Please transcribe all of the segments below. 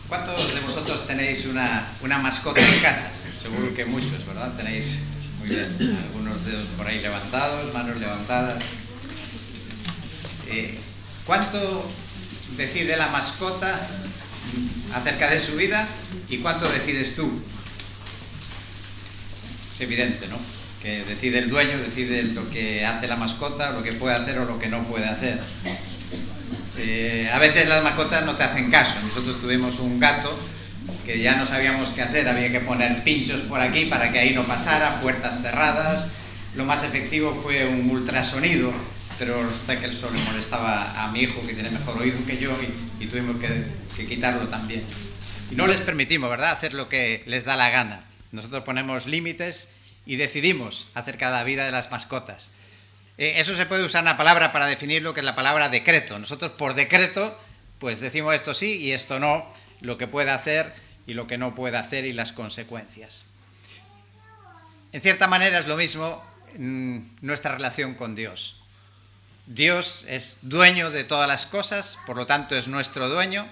¿Cuántos de vosotros tenéis una mascota en casa? Seguro que muchos, ¿verdad? Tenéis, muy bien, algunos dedos por ahí levantados, manos levantadas. ¿Cuánto decide la mascota acerca de su vida y cuánto decides tú? Es evidente, ¿no? Que decide el dueño, decide lo que hace la mascota, lo que puede hacer o lo que no puede hacer. A veces las mascotas no te hacen caso. Nosotros tuvimos un gato que ya no sabíamos qué hacer, había que poner pinchos por aquí para que ahí no pasara, puertas cerradas. Lo más efectivo fue un ultrasonido, pero resulta que eso le molestaba a mi hijo, que tiene mejor oído que yo, y tuvimos que quitarlo también. Y no les permitimos, ¿verdad?, hacer lo que les da la gana. Nosotros ponemos límites y decidimos acerca de la vida de las mascotas. Eso se puede usar una palabra para definir lo que es la palabra decreto. Nosotros por decreto pues decimos esto sí y esto no, lo que puede hacer y lo que no puede hacer y las consecuencias. En cierta manera es lo mismo nuestra relación con Dios. Dios es dueño de todas las cosas, por lo tanto es nuestro dueño.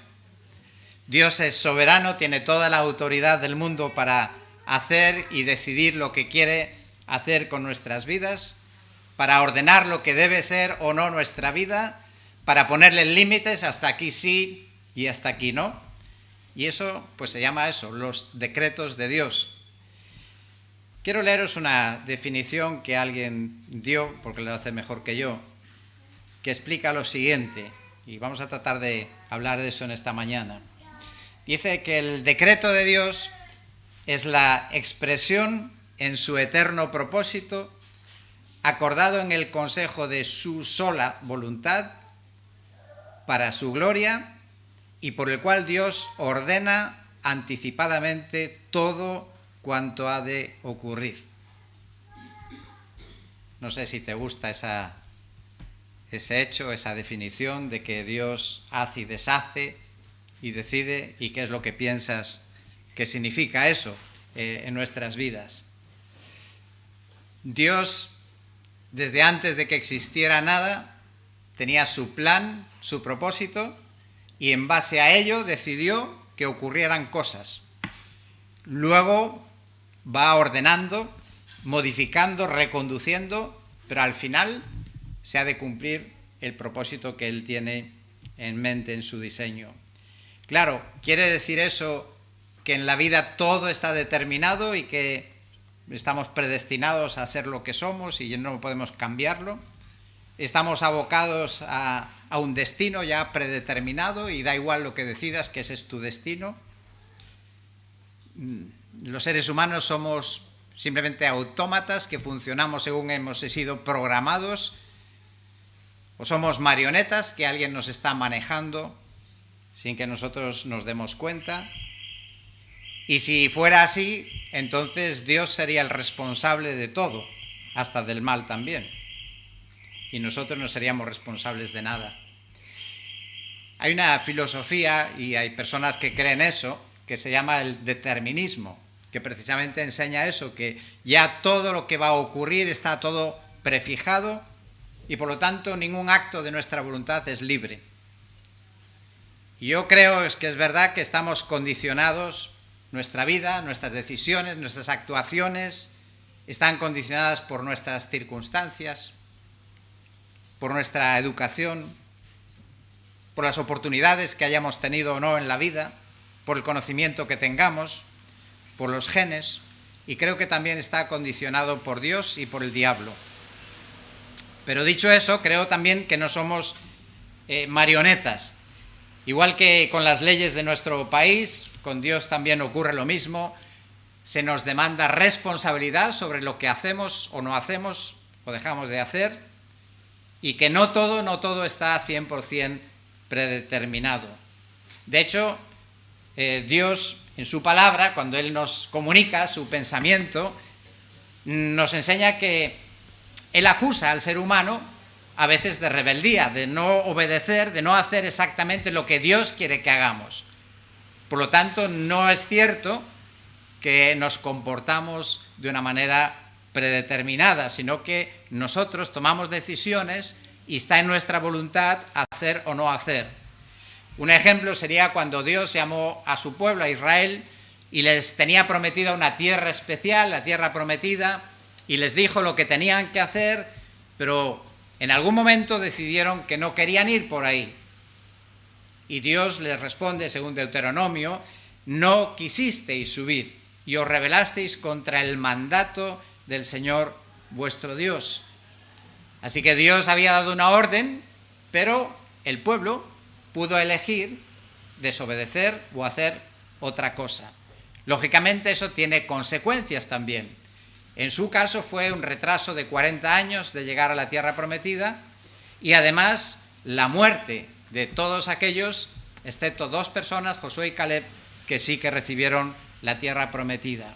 Dios es soberano, tiene toda la autoridad del mundo para hacer y decidir lo que quiere hacer con nuestras vidas, para ordenar lo que debe ser o no nuestra vida, para ponerle límites, hasta aquí sí y hasta aquí no. Y eso, pues se llama eso, los decretos de Dios. Quiero leeros una definición que alguien dio, porque lo hace mejor que yo, que explica lo siguiente, y vamos a tratar de hablar de eso en esta mañana. Dice que el decreto de Dios es la expresión en su eterno propósito, acordado en el consejo de su sola voluntad, para su gloria, y por el cual Dios ordena anticipadamente todo cuanto ha de ocurrir. No sé si te gusta ese hecho, esa definición de que Dios hace y deshace y decide, y qué es lo que piensas que significa eso en nuestras vidas. Dios, desde antes de que existiera nada, tenía su plan, su propósito, y en base a ello decidió que ocurrieran cosas. Luego va ordenando, modificando, reconduciendo, pero al final se ha de cumplir el propósito que Él tiene en mente en su diseño. Claro, ¿quiere decir eso que en la vida todo está determinado y que estamos predestinados a ser lo que somos y no podemos cambiarlo? ¿Estamos abocados a un destino ya predeterminado y da igual lo que decidas, que ese es tu destino? Los seres humanos somos simplemente autómatas que funcionamos según hemos sido programados, o somos marionetas que alguien nos está manejando sin que nosotros nos demos cuenta. Y si fuera así, entonces Dios sería el responsable de todo, hasta del mal también. Y nosotros no seríamos responsables de nada. Hay una filosofía, y hay personas que creen eso, que se llama el determinismo, que precisamente enseña eso, que ya todo lo que va a ocurrir está todo prefijado y por lo tanto ningún acto de nuestra voluntad es libre. Y yo creo que es verdad que estamos condicionados, nuestra vida, nuestras decisiones, nuestras actuaciones están condicionadas por nuestras circunstancias, por nuestra educación, por las oportunidades que hayamos tenido o no en la vida, por el conocimiento que tengamos, por los genes, y creo que también está condicionado por Dios y por el diablo. Pero dicho eso, creo también que no somos marionetas. Igual que con las leyes de nuestro país, con Dios también ocurre lo mismo. Se nos demanda responsabilidad sobre lo que hacemos o no hacemos o dejamos de hacer, y que no todo está 100% predeterminado. De hecho, Dios en su palabra, cuando Él nos comunica su pensamiento, nos enseña que Él acusa al ser humano a veces de rebeldía, de no obedecer, de no hacer exactamente lo que Dios quiere que hagamos. Por lo tanto, no es cierto que nos comportamos de una manera predeterminada, sino que nosotros tomamos decisiones y está en nuestra voluntad hacer o no hacer. Un ejemplo sería cuando Dios llamó a su pueblo, a Israel, y les tenía prometida una tierra especial, la tierra prometida, y les dijo lo que tenían que hacer, pero en algún momento decidieron que no querían ir por ahí. Y Dios les responde, según Deuteronomio, no quisisteis subir y os rebelasteis contra el mandato del Señor vuestro Dios. Así que Dios había dado una orden, pero el pueblo pudo elegir desobedecer o hacer otra cosa. Lógicamente eso tiene consecuencias también. En su caso fue un retraso de 40 años de llegar a la tierra prometida y además la muerte de todos aquellos, excepto 2 personas, Josué y Caleb, que sí que recibieron la tierra prometida.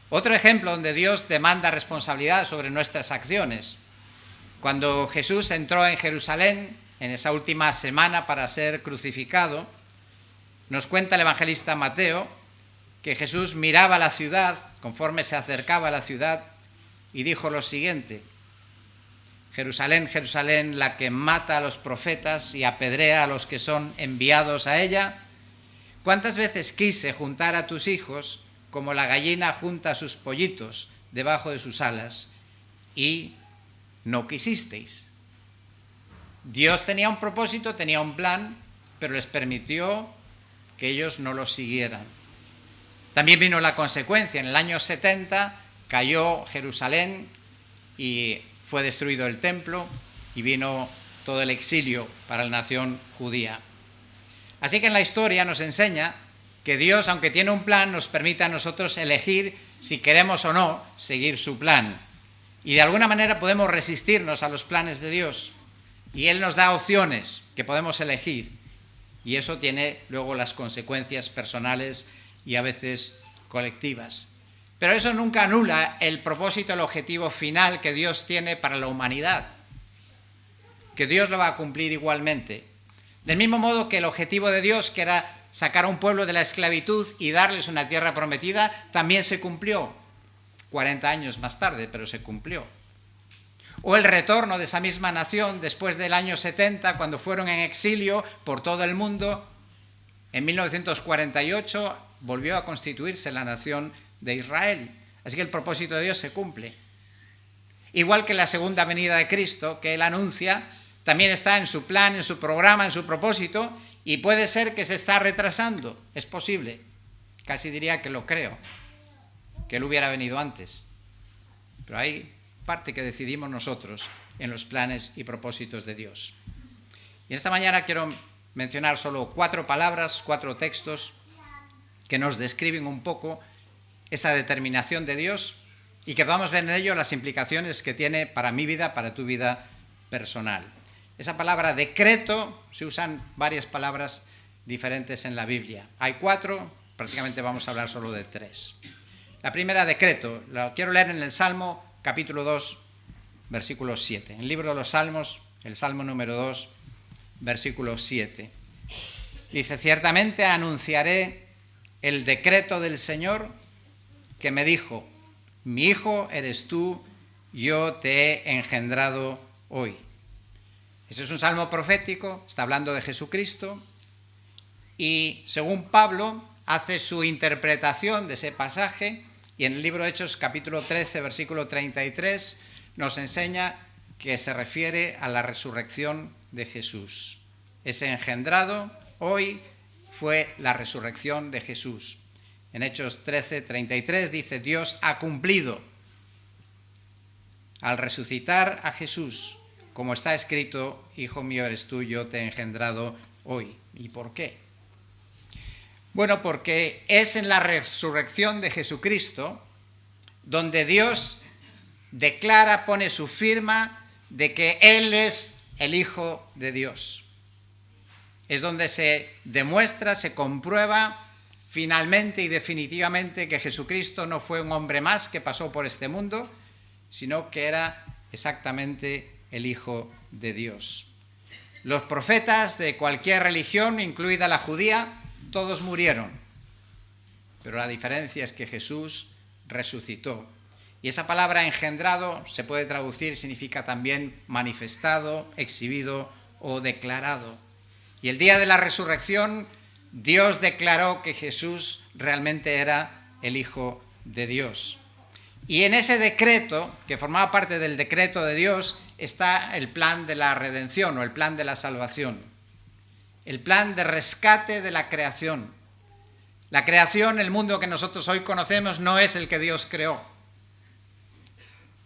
Otro ejemplo donde Dios demanda responsabilidad sobre nuestras acciones. Cuando Jesús entró en Jerusalén en esa última semana para ser crucificado, nos cuenta el evangelista Mateo que Jesús miraba la ciudad conforme se acercaba a la ciudad y dijo lo siguiente: Jerusalén, Jerusalén, la que mata a los profetas y apedrea a los que son enviados a ella, ¿cuántas veces quise juntar a tus hijos como la gallina junta sus pollitos debajo de sus alas y no quisisteis? Dios tenía un propósito, tenía un plan, pero les permitió que ellos no lo siguieran. También vino la consecuencia. En el año 70 cayó Jerusalén y fue destruido el templo y vino todo el exilio para la nación judía. Así que en la historia nos enseña que Dios, aunque tiene un plan, nos permite a nosotros elegir si queremos o no seguir su plan. Y de alguna manera podemos resistirnos a los planes de Dios. Y Él nos da opciones que podemos elegir. Y eso tiene luego las consecuencias personales y a veces colectivas. Pero eso nunca anula el propósito, el objetivo final que Dios tiene para la humanidad. Que Dios lo va a cumplir igualmente. Del mismo modo que el objetivo de Dios, que era sacar a un pueblo de la esclavitud y darles una tierra prometida, también se cumplió. 40 años más tarde, pero se cumplió. O el retorno de esa misma nación después del año 70, cuando fueron en exilio por todo el mundo. En 1948 volvió a constituirse la nación de Israel. Así que el propósito de Dios se cumple. Igual que la segunda venida de Cristo, que Él anuncia, también está en su plan, en su programa, en su propósito, y puede ser que se está retrasando. Es posible. Casi diría que lo creo, que Él hubiera venido antes. Pero hay parte que decidimos nosotros en los planes y propósitos de Dios. Y esta mañana quiero mencionar solo 4 palabras, 4 textos que nos describen un poco esa determinación de Dios y que vamos a ver en ello las implicaciones que tiene para mi vida, para tu vida personal. Esa palabra decreto, se usan varias palabras diferentes en la Biblia. Hay 4, prácticamente vamos a hablar solo de 3. La primera, decreto, lo quiero leer en el Salmo capítulo 2, versículo 7. En el libro de los Salmos, el Salmo número 2, versículo 7. Dice: ciertamente anunciaré el decreto del Señor que me dijo: mi hijo eres tú, yo te he engendrado hoy. Ese es un salmo profético, está hablando de Jesucristo, y según Pablo hace su interpretación de ese pasaje, y en el libro de Hechos capítulo 13, versículo 33, nos enseña que se refiere a la resurrección de Jesús. Ese engendrado hoy fue la resurrección de Jesús. En Hechos 13, 33 dice: Dios ha cumplido al resucitar a Jesús, como está escrito: hijo mío eres tú, yo te he engendrado hoy. ¿Y por qué? Bueno, porque es en la resurrección de Jesucristo donde Dios declara, pone su firma de que Él es el Hijo de Dios. Es donde se demuestra, se comprueba finalmente y definitivamente que Jesucristo no fue un hombre más que pasó por este mundo, sino que era exactamente el Hijo de Dios. Los profetas de cualquier religión, incluida la judía, todos murieron, pero la diferencia es que Jesús resucitó. Y esa palabra engendrado se puede traducir, significa también manifestado, exhibido o declarado. Y el día de la resurrección, Dios declaró que Jesús realmente era el Hijo de Dios. Y en ese decreto, que formaba parte del decreto de Dios, está el plan de la redención o el plan de la salvación. El plan de rescate de la creación. La creación, el mundo que nosotros hoy conocemos, no es el que Dios creó.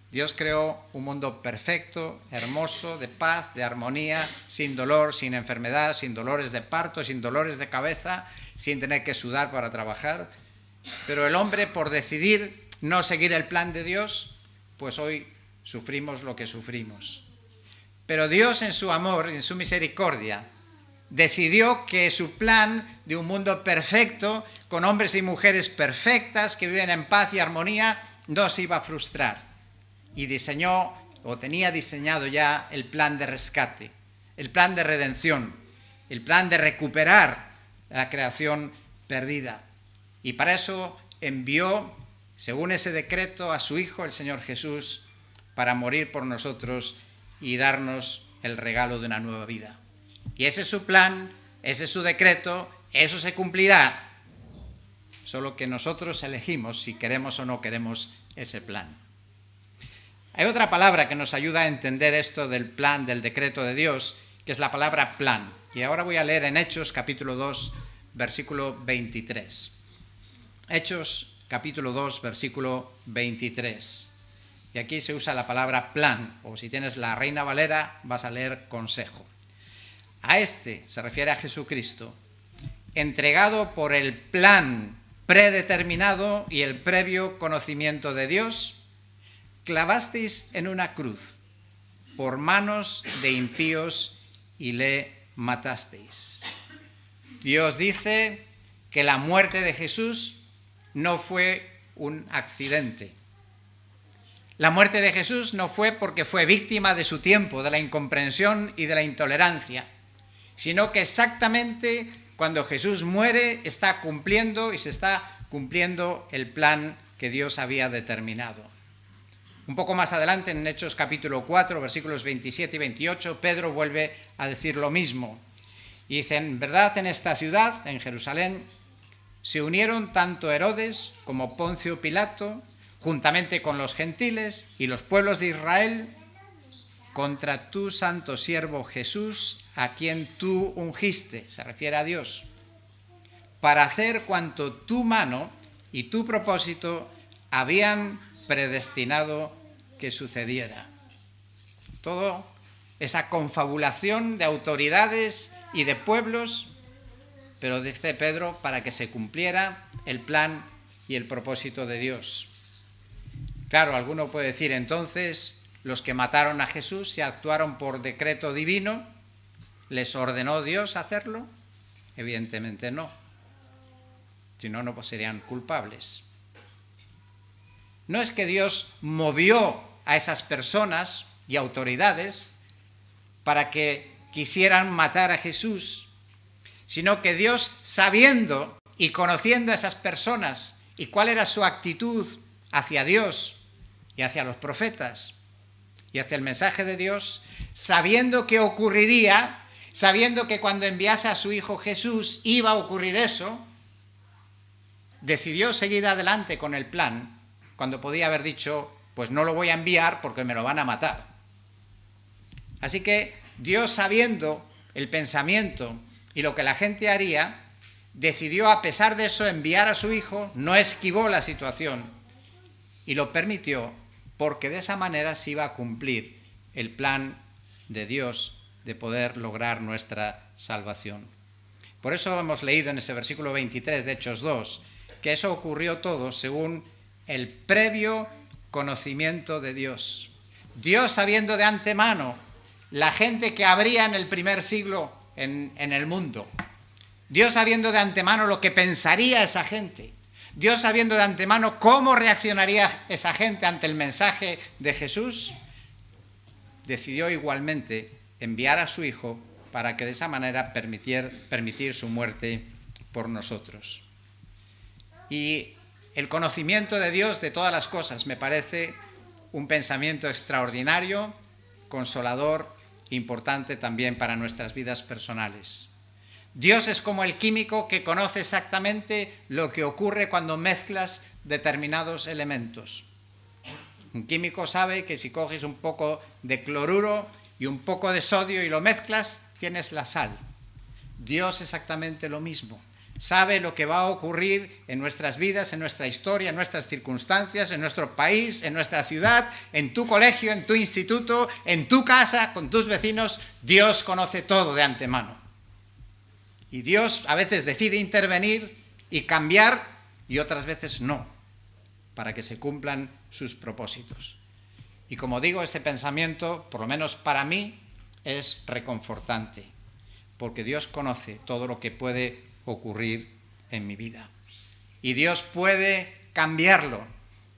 Dios creó un mundo perfecto, hermoso, de paz, de armonía, sin dolor, sin enfermedad, sin dolores de parto, sin dolores de cabeza, sin tener que sudar para trabajar. Pero el hombre, por decidir no seguir el plan de Dios, pues hoy sufrimos lo que sufrimos. Pero Dios, en su amor, en su misericordia, decidió que su plan de un mundo perfecto, con hombres y mujeres perfectas que viven en paz y armonía, no se iba a frustrar. Y diseñó, o tenía diseñado ya, el plan de rescate, el plan de redención, el plan de recuperar la creación perdida. Y para eso envió, según ese decreto, a su Hijo, el Señor Jesús, para morir por nosotros y darnos el regalo de una nueva vida. Y ese es su plan, ese es su decreto, eso se cumplirá, solo que nosotros elegimos si queremos o no queremos ese plan. Hay otra palabra que nos ayuda a entender esto del plan, del decreto de Dios, que es la palabra plan. Y ahora voy a leer en Hechos, capítulo 2, versículo 23. Hechos, capítulo 2, versículo 23. Y aquí se usa la palabra plan, o si tienes la Reina Valera, vas a leer consejo. A este se refiere a Jesucristo, entregado por el plan predeterminado y el previo conocimiento de Dios, clavasteis en una cruz por manos de impíos y le matasteis. Dios dice que la muerte de Jesús no fue un accidente. La muerte de Jesús no fue porque fue víctima de su tiempo, de la incomprensión y de la intolerancia, sino que exactamente cuando Jesús muere está cumpliendo y se está cumpliendo el plan que Dios había determinado. Un poco más adelante, en Hechos capítulo 4, versículos 27 y 28, Pedro vuelve a decir lo mismo. Y dice, en verdad en esta ciudad, en Jerusalén, se unieron tanto Herodes como Poncio Pilato, juntamente con los gentiles y los pueblos de Israel, contra tu santo siervo Jesús, a quien tú ungiste, se refiere a Dios, para hacer cuanto tu mano y tu propósito habían predestinado que sucediera. Todo esa confabulación de autoridades y de pueblos, pero dice Pedro, para que se cumpliera el plan y el propósito de Dios. Claro, alguno puede decir, entonces, los que mataron a Jesús se actuaron por decreto divino, ¿les ordenó Dios hacerlo? Evidentemente no. Si no, no serían culpables. No es que Dios movió a esas personas y autoridades para que quisieran matar a Jesús, sino que Dios, sabiendo y conociendo a esas personas y cuál era su actitud hacia Dios y hacia los profetas y hacia el mensaje de Dios, sabiendo que ocurriría, sabiendo que cuando enviase a su Hijo Jesús iba a ocurrir eso, decidió seguir adelante con el plan, cuando podía haber dicho, pues no lo voy a enviar porque me lo van a matar. Así que Dios, sabiendo el pensamiento y lo que la gente haría, decidió a pesar de eso enviar a su Hijo, no esquivó la situación y lo permitió porque de esa manera se iba a cumplir el plan de Dios de poder lograr nuestra salvación. Por eso hemos leído en ese versículo 23 de Hechos 2 que eso ocurrió todo según el previo conocimiento de Dios. Dios, sabiendo de antemano la gente que habría en el primer siglo en el mundo. Dios, sabiendo de antemano lo que pensaría esa gente. Dios, sabiendo de antemano cómo reaccionaría esa gente ante el mensaje de Jesús, decidió igualmente enviar a su Hijo para que de esa manera permitir su muerte por nosotros. Y el conocimiento de Dios de todas las cosas me parece un pensamiento extraordinario, consolador, importante también para nuestras vidas personales. Dios es como el químico que conoce exactamente lo que ocurre cuando mezclas determinados elementos. Un químico sabe que si coges un poco de cloruro y un poco de sodio y lo mezclas, tienes la sal. Dios exactamente lo mismo. Sabe lo que va a ocurrir en nuestras vidas, en nuestra historia, en nuestras circunstancias, en nuestro país, en nuestra ciudad, en tu colegio, en tu instituto, en tu casa, con tus vecinos. Dios conoce todo de antemano. Y Dios a veces decide intervenir y cambiar y otras veces no, para que se cumplan sus propósitos. Y como digo, este pensamiento, por lo menos para mí, es reconfortante, porque Dios conoce todo lo que puede ocurrir en mi vida. Y Dios puede cambiarlo,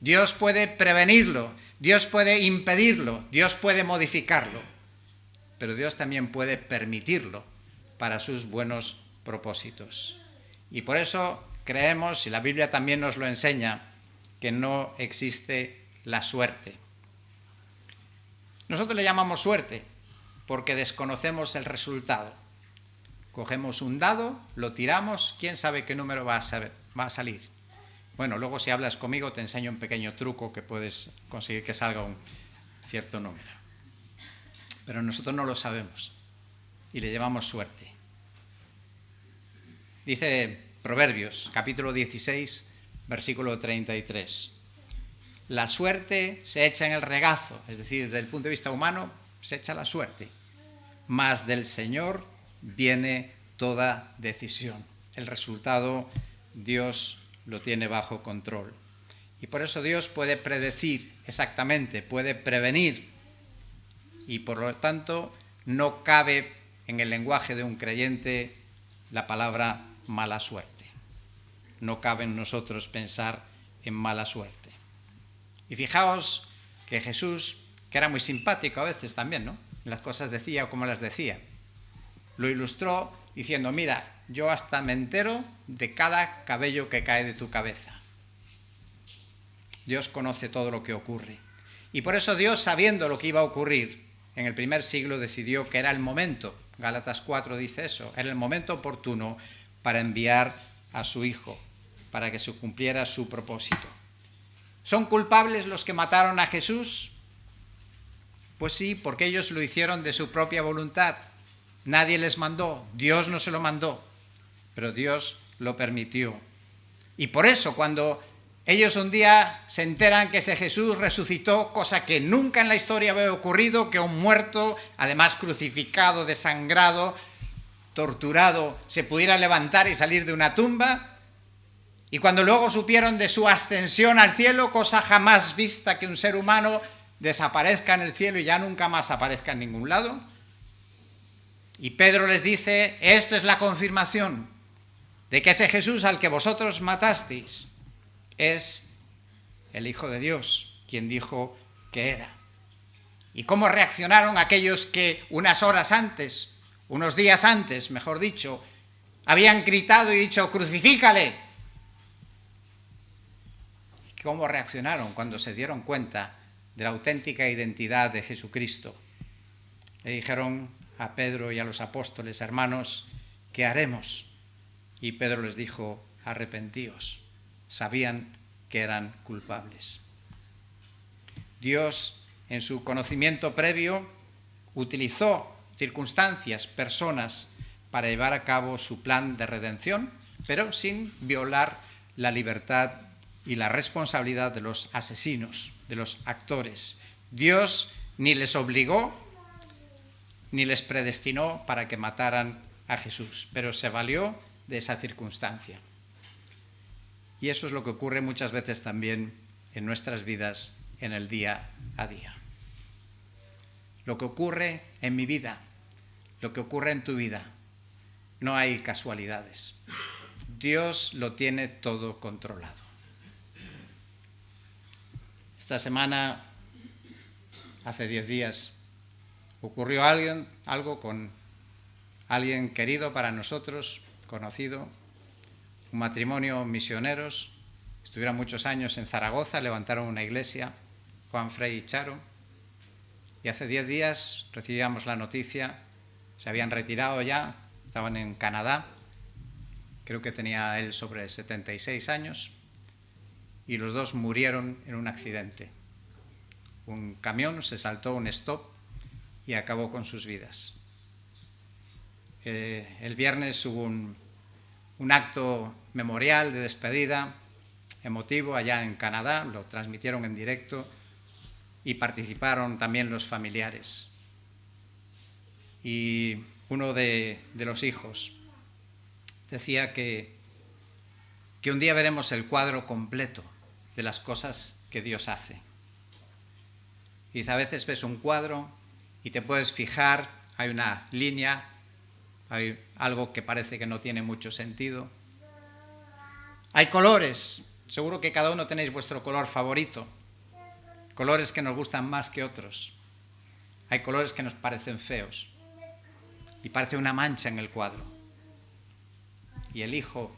Dios puede prevenirlo, Dios puede impedirlo, Dios puede modificarlo, pero Dios también puede permitirlo para sus buenos propósitos. Y por eso creemos, y la Biblia también nos lo enseña, que no existe la suerte. Nosotros le llamamos suerte porque desconocemos el resultado. Cogemos un dado, lo tiramos, ¿quién sabe qué número va a salir? Bueno, luego si hablas conmigo te enseño un pequeño truco que puedes conseguir que salga un cierto número. Pero nosotros no lo sabemos y le llamamos suerte. Dice Proverbios, capítulo 16, versículo 33. La suerte se echa en el regazo, es decir, desde el punto de vista humano se echa la suerte, mas del Señor viene toda decisión. El resultado Dios lo tiene bajo control. Y por eso Dios puede predecir exactamente, puede prevenir, y por lo tanto no cabe en el lenguaje de un creyente la palabra mala suerte. No cabe en nosotros pensar en mala suerte. Y fijaos que Jesús, que era muy simpático a veces también, ¿no? Las cosas decía como las decía. Lo ilustró diciendo, mira, yo hasta me entero de cada cabello que cae de tu cabeza. Dios conoce todo lo que ocurre. Y por eso Dios, sabiendo lo que iba a ocurrir, en el primer siglo decidió que era el momento, Gálatas 4 dice eso, era el momento oportuno para enviar a su Hijo, para que se cumpliera su propósito. ¿Son culpables los que mataron a Jesús? Pues sí, porque ellos lo hicieron de su propia voluntad. Nadie les mandó, Dios no se lo mandó, pero Dios lo permitió. Y por eso cuando ellos un día se enteran que ese Jesús resucitó, cosa que nunca en la historia había ocurrido, que un muerto, además crucificado, desangrado, torturado, se pudiera levantar y salir de una tumba. Y cuando luego supieron de su ascensión al cielo, cosa jamás vista que un ser humano desaparezca en el cielo y ya nunca más aparezca en ningún lado. Y Pedro les dice, esto es la confirmación de que ese Jesús al que vosotros matasteis es el Hijo de Dios, quien dijo que era. ¿Y cómo reaccionaron aquellos que unas horas antes, unos días antes, mejor dicho, habían gritado y dicho, crucifícale? ¿Cómo reaccionaron cuando se dieron cuenta de la auténtica identidad de Jesucristo? Le dijeron a Pedro y a los apóstoles, hermanos, ¿qué haremos? Y Pedro les dijo, arrepentíos. Sabían que eran culpables. Dios, en su conocimiento previo, utilizó circunstancias, personas, para llevar a cabo su plan de redención, pero sin violar la libertad y la responsabilidad de los asesinos, de los actores. Dios ni les obligó ni les predestinó para que mataran a Jesús, pero se valió de esa circunstancia. Y eso es lo que ocurre muchas veces también en nuestras vidas en el día a día. Lo que ocurre en mi vida, lo que ocurre en tu vida, no hay casualidades. Dios lo tiene todo controlado. Esta semana, hace 10 días, ocurrió algo con alguien querido para nosotros, conocido, un matrimonio misioneros, estuvieron muchos años en Zaragoza, levantaron una iglesia, Juan Frey y Charo, y hace 10 días recibíamos la noticia, se habían retirado ya estaban en Canadá, creo que tenía él sobre 76 años, y los dos murieron en un accidente. Un camión se saltó un stop y acabó con sus vidas. El viernes hubo un acto memorial de despedida, emotivo, allá en Canadá, lo transmitieron en directo y participaron también los familiares. Y uno de los hijos decía que un día veremos el cuadro completo de las cosas que Dios hace. Y a veces ves un cuadro y te puedes fijar, hay una línea, hay algo que parece que no tiene mucho sentido. Hay colores, seguro que cada uno tenéis vuestro color favorito, colores que nos gustan más que otros. Hay colores que nos parecen feos y parece una mancha en el cuadro. Y el hijo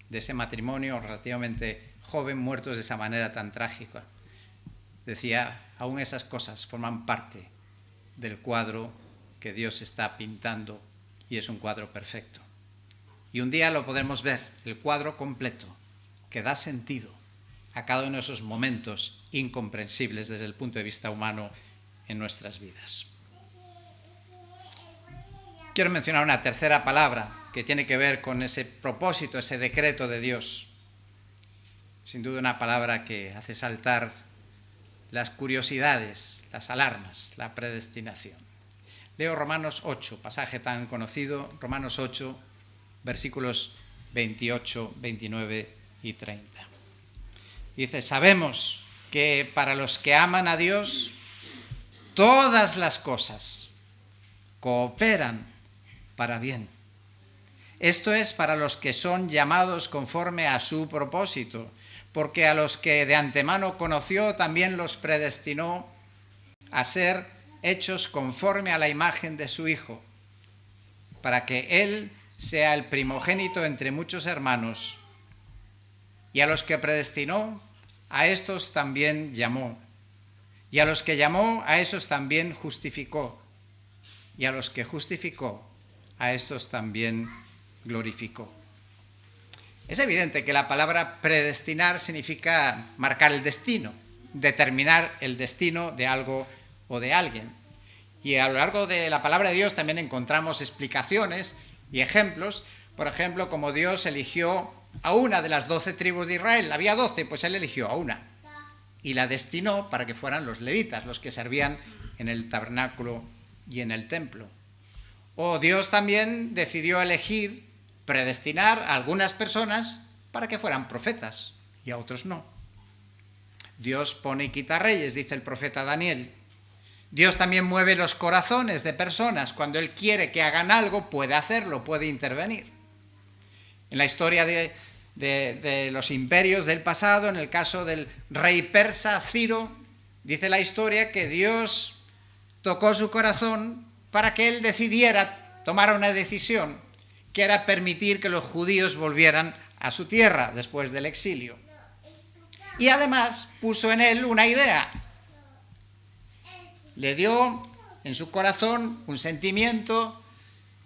de ese matrimonio relativamente joven, muerto de esa manera tan trágica, decía, aún esas cosas forman parte del cuadro que Dios está pintando y es un cuadro perfecto. Y un día lo podremos ver, el cuadro completo, que da sentido a cada uno de esos momentos incomprensibles desde el punto de vista humano en nuestras vidas. Quiero mencionar una tercera palabra que tiene que ver con ese propósito, ese decreto de Dios. Sin duda una palabra que hace saltar las curiosidades, las alarmas, la predestinación. Leo Romanos 8, pasaje tan conocido, Romanos 8, versículos 28, 29 y 30. Dice, sabemos que para los que aman a Dios, todas las cosas cooperan para bien. Esto es para los que son llamados conforme a su propósito, porque a los que de antemano conoció también los predestinó a ser hechos conforme a la imagen de su Hijo, para que Él sea el primogénito entre muchos hermanos. Y a los que predestinó, a estos también llamó. Y a los que llamó, a esos también justificó. Y a los que justificó, a estos también glorificó. Es evidente que la palabra predestinar significa marcar el destino, determinar el destino de algo o de alguien. Y a lo largo de la palabra de Dios también encontramos explicaciones y ejemplos, por ejemplo, como Dios eligió a una de las 12 tribus de Israel. Había 12, pues Él eligió a una y la destinó para que fueran los levitas, los que servían en el tabernáculo y en el templo. O Dios también decidió elegir, predestinar a algunas personas para que fueran profetas y a otros no. Dios pone y quita reyes, dice el profeta Daniel. Dios también mueve los corazones de personas. Cuando Él quiere que hagan algo, puede hacerlo, puede intervenir. En la historia de los imperios del pasado, en el caso del rey persa Ciro, dice la historia que Dios tocó su corazón para que él decidiera, tomara una decisión, que era permitir que los judíos volvieran a su tierra después del exilio. Y además puso en él una idea. Le dio en su corazón un sentimiento,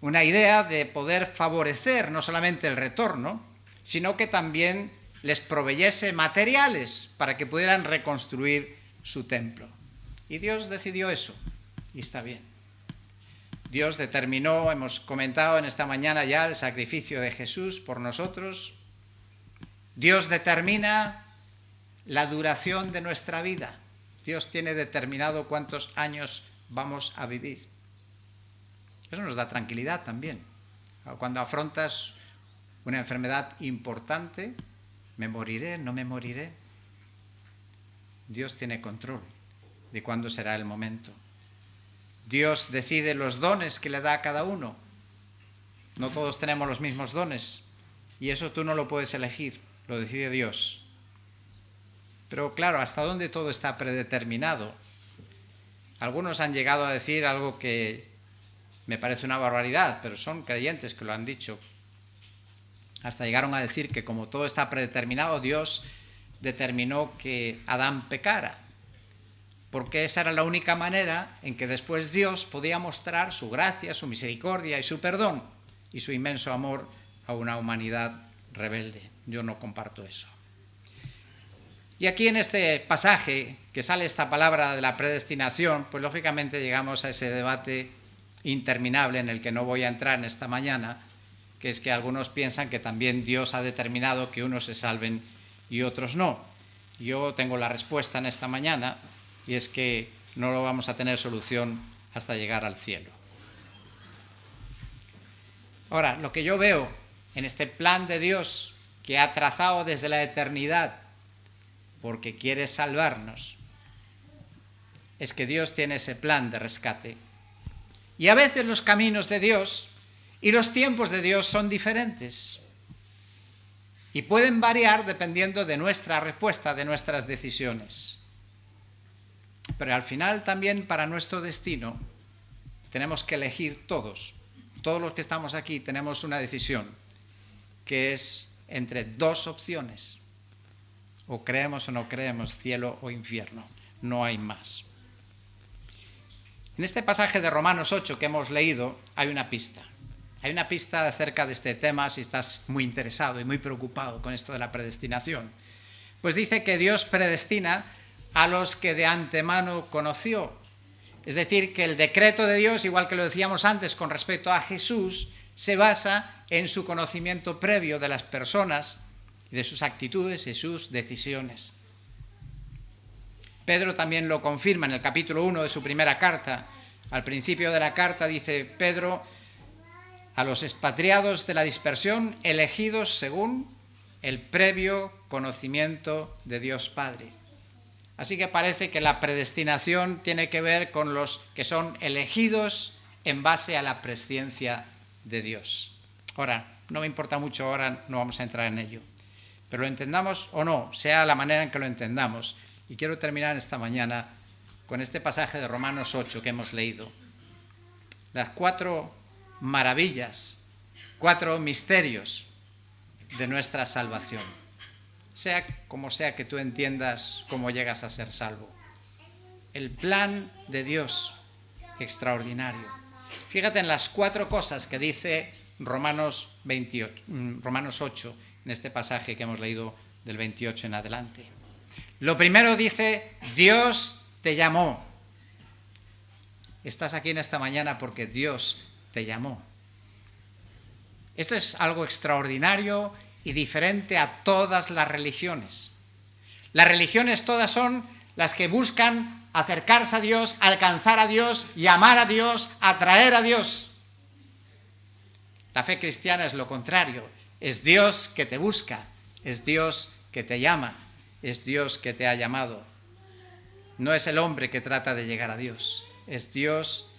una idea de poder favorecer no solamente el retorno, sino que también les proveyese materiales para que pudieran reconstruir su templo. Y Dios decidió eso, y está bien. Dios determinó, hemos comentado en esta mañana ya, el sacrificio de Jesús por nosotros. Dios determina la duración de nuestra vida. Dios tiene determinado cuántos años vamos a vivir. Eso nos da tranquilidad también. Cuando afrontas una enfermedad importante, ¿me moriré? ¿No me moriré? Dios tiene control de cuándo será el momento. Dios decide los dones que le da a cada uno. No todos tenemos los mismos dones y eso tú no lo puedes elegir, lo decide Dios. Pero claro, ¿hasta dónde todo está predeterminado? Algunos han llegado a decir algo que me parece una barbaridad, pero son creyentes que lo han dicho. Hasta llegaron a decir que como todo está predeterminado, Dios determinó que Adán pecara, porque esa era la única manera en que después Dios podía mostrar su gracia, su misericordia y su perdón. y su inmenso amor a una humanidad rebelde. Yo no comparto eso. Y aquí en este pasaje que sale esta palabra de la predestinación, pues lógicamente llegamos a ese debate interminable en el que no voy a entrar en esta mañana, que es que algunos piensan que también Dios ha determinado que unos se salven y otros no. Yo tengo la respuesta en esta mañana, y es que no lo vamos a tener solución hasta llegar al cielo. Ahora, lo que yo veo en este plan de Dios que ha trazado desde la eternidad porque quiere salvarnos, es que Dios tiene ese plan de rescate. Y a veces los caminos de Dios y los tiempos de Dios son diferentes y pueden variar dependiendo de nuestra respuesta, de nuestras decisiones. Pero al final también para nuestro destino tenemos que elegir todos los que estamos aquí tenemos una decisión, que es entre dos opciones. O creemos o no creemos, cielo o infierno. No hay más. En este pasaje de Romanos 8 que hemos leído hay una pista. Hay una pista acerca de este tema si estás muy interesado y muy preocupado con esto de la predestinación. Pues dice que Dios predestina a los que de antemano conoció. Es decir, que el decreto de Dios, igual que lo decíamos antes con respecto a Jesús, se basa en su conocimiento previo de las personas y de sus actitudes y sus decisiones. Pedro también lo confirma en el capítulo 1 de su primera carta. Al principio de la carta dice Pedro: a los expatriados de la dispersión, elegidos según el previo conocimiento de Dios Padre. Así que parece que la predestinación tiene que ver con los que son elegidos en base a la presciencia de Dios. Ahora, no me importa mucho, ahora no vamos a entrar en ello. Pero lo entendamos o no, sea la manera en que lo entendamos. Y quiero terminar esta mañana con este pasaje de Romanos 8 que hemos leído. Las 4 maravillas, 4 misterios de nuestra salvación. Sea como sea que tú entiendas cómo llegas a ser salvo. El plan de Dios extraordinario. Fíjate en las 4 cosas que dice Romanos 8, en este pasaje que hemos leído del 28 en adelante. Lo primero dice: Dios te llamó. Estás aquí en esta mañana porque Dios te llamó. Esto es algo extraordinario y diferente a todas las religiones. Las religiones todas son las que buscan acercarse a Dios, alcanzar a Dios, llamar a Dios, atraer a Dios. La fe cristiana es lo contrario. Es Dios que te busca, es Dios que te llama, es Dios que te ha llamado. No es el hombre que trata de llegar a Dios, es Dios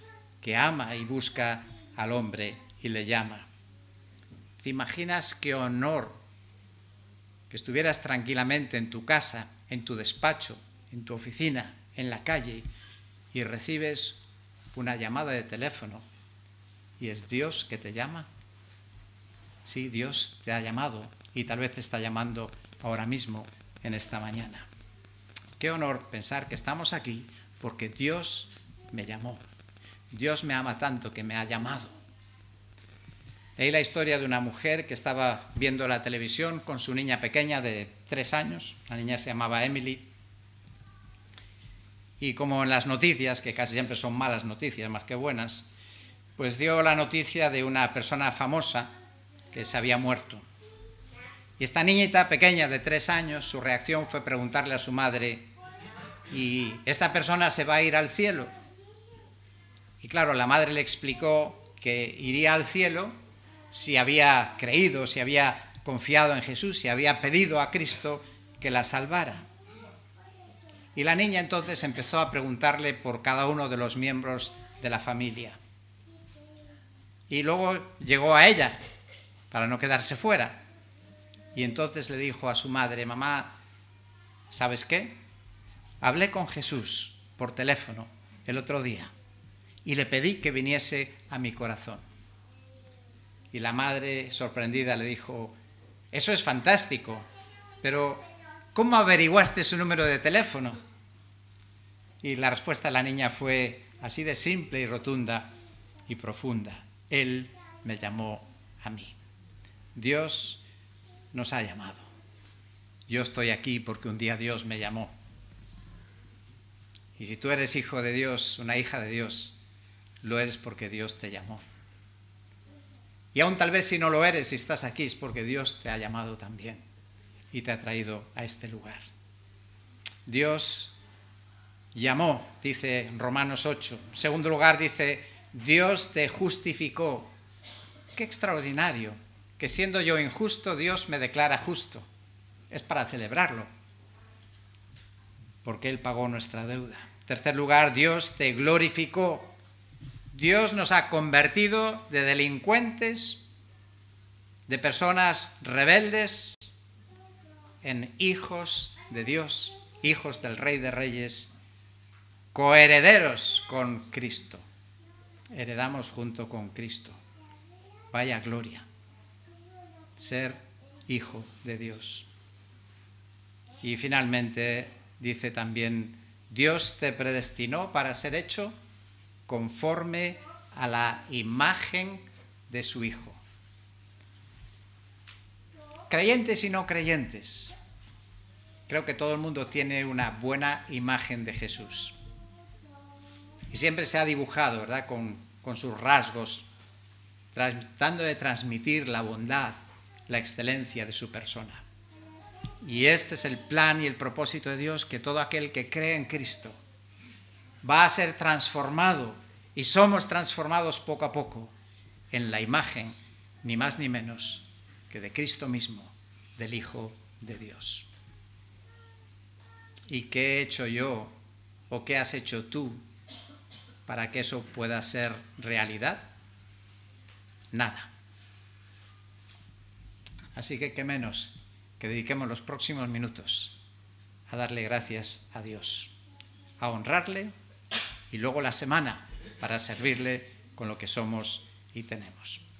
que ama y busca al hombre y le llama. ¿Te imaginas qué honor que estuvieras tranquilamente en tu casa, en tu despacho, en tu oficina, en la calle, y recibes una llamada de teléfono y es Dios que te llama? Sí, Dios te ha llamado y tal vez te está llamando ahora mismo, en esta mañana. Qué honor pensar que estamos aquí porque Dios me llamó. Dios me ama tanto que me ha llamado. Leí la historia de una mujer que estaba viendo la televisión con su niña pequeña de 3 años. La niña se llamaba Emily. Y como en las noticias, que casi siempre son malas noticias más que buenas, pues dio la noticia de una persona famosa que se había muerto. Y esta niñita pequeña de 3 años, su reacción fue preguntarle a su madre: ¿y esta persona se va a ir al cielo? Y claro, la madre le explicó que iría al cielo si había creído, si había confiado en Jesús, si había pedido a Cristo que la salvara. Y la niña entonces empezó a preguntarle por cada uno de los miembros de la familia. Y luego llegó a ella, para no quedarse fuera. Y entonces le dijo a su madre: mamá, ¿sabes qué? Hablé con Jesús por teléfono el otro día y le pedí que viniese a mi corazón. Y la madre, sorprendida, le dijo: eso es fantástico, pero ¿cómo averiguaste su número de teléfono? Y la respuesta de la niña fue así de simple y rotunda y profunda: Él me llamó a mí. Dios nos ha llamado. Yo estoy aquí porque un día Dios me llamó. Y si tú eres hijo de Dios, una hija de Dios, lo eres porque Dios te llamó. Y aún tal vez si no lo eres y estás aquí, es porque Dios te ha llamado también y te ha traído a este lugar. Dios llamó, dice Romanos 8. En segundo lugar dice, Dios te justificó. Qué extraordinario, que siendo yo injusto, Dios me declara justo. Es para celebrarlo, porque Él pagó nuestra deuda. En tercer lugar, Dios te glorificó. Dios nos ha convertido de delincuentes, de personas rebeldes, en hijos de Dios, hijos del Rey de Reyes, coherederos con Cristo. Heredamos junto con Cristo. Vaya gloria, ser hijo de Dios. Y finalmente dice también, Dios te predestinó para ser hecho conforme a la imagen de su Hijo. Creyentes y no creyentes, creo que todo el mundo tiene una buena imagen de Jesús. Y siempre se ha dibujado, ¿verdad?, con sus rasgos, tratando de transmitir la bondad, la excelencia de su persona. Y este es el plan y el propósito de Dios, que todo aquel que cree en Cristo va a ser transformado, y somos transformados poco a poco en la imagen, ni más ni menos, que de Cristo mismo, del Hijo de Dios. ¿Y qué he hecho yo o qué has hecho tú para que eso pueda ser realidad? Nada. Así que qué menos que dediquemos los próximos minutos a darle gracias a Dios, a honrarle, y luego la semana para servirle con lo que somos y tenemos.